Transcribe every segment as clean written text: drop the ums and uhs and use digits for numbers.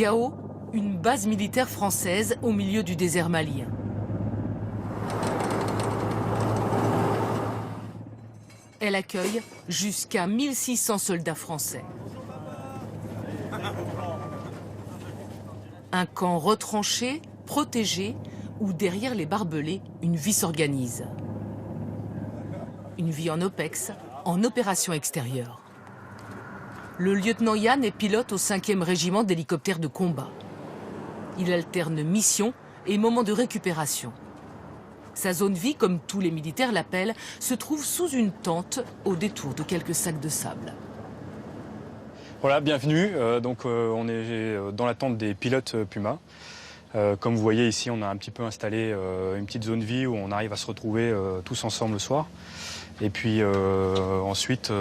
Gao, une base militaire française au milieu du désert malien. Elle accueille jusqu'à 1600 soldats français. Un camp retranché, protégé, où derrière les barbelés, une vie s'organise. Une vie en OPEX, en opération extérieure. Le lieutenant Yann est pilote au 5e régiment d'hélicoptères de combat. Il alterne mission et moments de récupération. Sa zone vie, comme tous les militaires l'appellent, se trouve sous une tente au détour de quelques sacs de sable. Voilà, bienvenue. On est dans la tente des pilotes Puma. Comme vous voyez ici, on a un petit peu installé une petite zone vie où on arrive à se retrouver tous ensemble le soir. Et puis ensuite,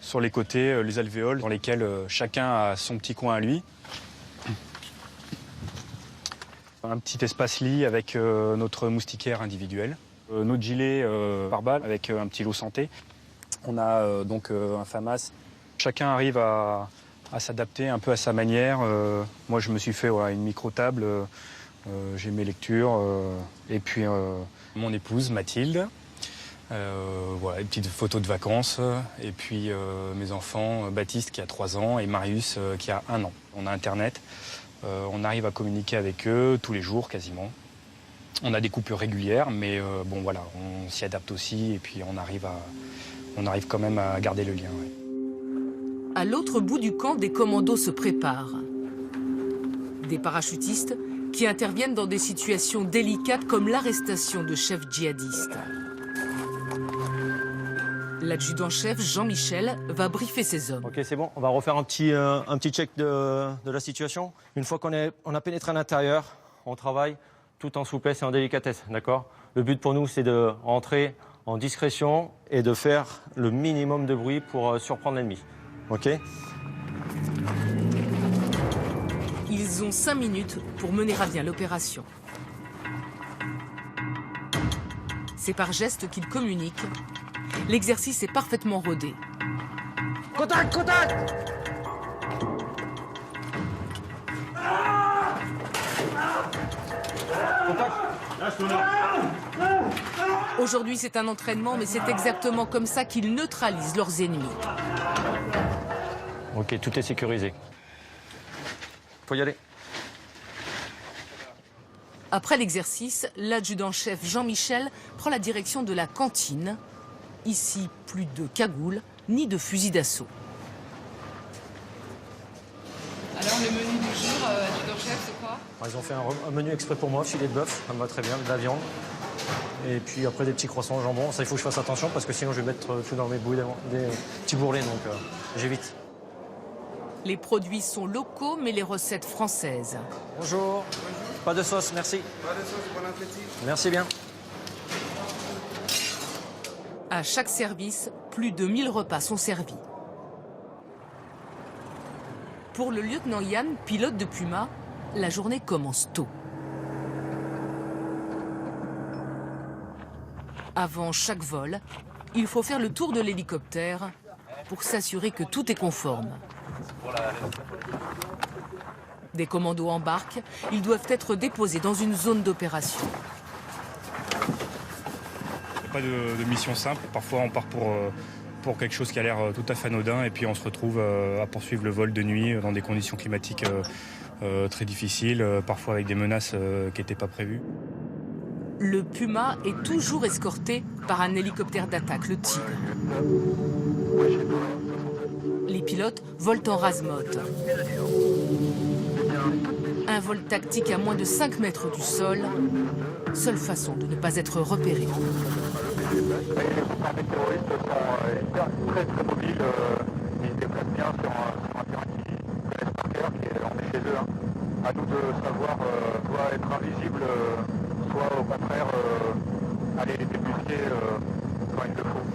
sur les côtés, les alvéoles dans lesquels chacun a son petit coin à lui. Un petit espace lit avec notre moustiquaire individuel. Notre gilet pare-balles avec un petit lot santé. On a donc un FAMAS. Chacun arrive à s'adapter un peu à sa manière. Moi, je me suis fait une micro-table. J'ai mes lectures. Et puis, mon épouse, Mathilde. Une petite photo de vacances. Et puis, mes enfants, Baptiste, qui a 3 ans, et Marius, qui a 1 an. On a Internet. On arrive à communiquer avec eux tous les jours, quasiment. On a des coupures régulières, mais on s'y adapte aussi. Et puis, on arrive quand même à garder le lien. Ouais. À l'autre bout du camp, des commandos se préparent. Des parachutistes qui interviennent dans des situations délicates comme l'arrestation de chefs djihadistes. L'adjudant-chef Jean-Michel va briefer ses hommes. Ok, c'est bon, on va refaire un petit check de la situation. Une fois qu'on a pénétré à l'intérieur, on travaille tout en souplesse et en délicatesse, d'accord? Le but pour nous, c'est de rentrer en discrétion et de faire le minimum de bruit pour surprendre l'ennemi. Ok. Ils ont 5 minutes pour mener à bien l'opération. C'est par gestes qu'ils communiquent. L'exercice est parfaitement rodé. Contact, contact! Aujourd'hui, c'est un entraînement, mais c'est exactement comme ça qu'ils neutralisent leurs ennemis. Ok, tout est sécurisé. Faut y aller. Après l'exercice, l'adjudant-chef Jean-Michel prend la direction de la cantine. Ici, plus de cagoules, ni de fusils d'assaut. Alors, le menu du jour, adjudant-chef, c'est quoi? Ils ont fait un menu exprès pour moi, filet de bœuf, ça me va très bien, de la viande. Et puis après des petits croissants au jambon. Ça, il faut que je fasse attention parce que sinon je vais mettre tout dans mes bouilles, des petits bourrelets, donc j'évite. Les produits sont locaux, mais les recettes françaises. Bonjour. Pas de sauce, merci. Pas de sauce, bon appétit. Merci bien. À chaque service, plus de 1000 repas sont servis. Pour le lieutenant Yann, pilote de Puma, la journée commence tôt. Avant chaque vol, il faut faire le tour de l'hélicoptère pour s'assurer que tout est conforme. Des commandos embarquent, ils doivent être déposés dans une zone d'opération. Pas de mission simple. Parfois, on part pour quelque chose qui a l'air tout à fait anodin et puis on se retrouve à poursuivre le vol de nuit dans des conditions climatiques très difficiles, parfois avec des menaces qui n'étaient pas prévues. Le Puma est toujours escorté par un hélicoptère d'attaque, le Tigre. Les pilotes volent en rase-motte. Un vol tactique à moins de 5 mètres du sol, seule façon de ne pas être repéré. Les terroristes sont très mobiles, ils se déplacent bien sur un terrain qu'ils connaissent par cœur, qui est chez eux. À nous de savoir soit être invisible, soit au contraire aller les débusquer quand il le faut.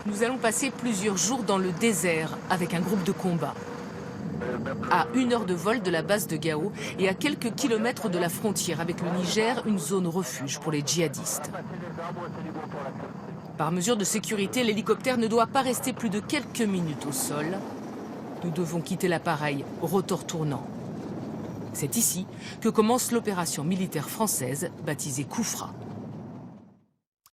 Nous allons passer plusieurs jours dans le désert avec un groupe de combat. À 1 heure de vol de la base de Gao et à quelques kilomètres de la frontière avec le Niger, une zone refuge pour les djihadistes. Par mesure de sécurité, l'hélicoptère ne doit pas rester plus de quelques minutes au sol. nous devons quitter l'appareil au rotor tournant. C'est ici que commence l'opération militaire française baptisée Koufra.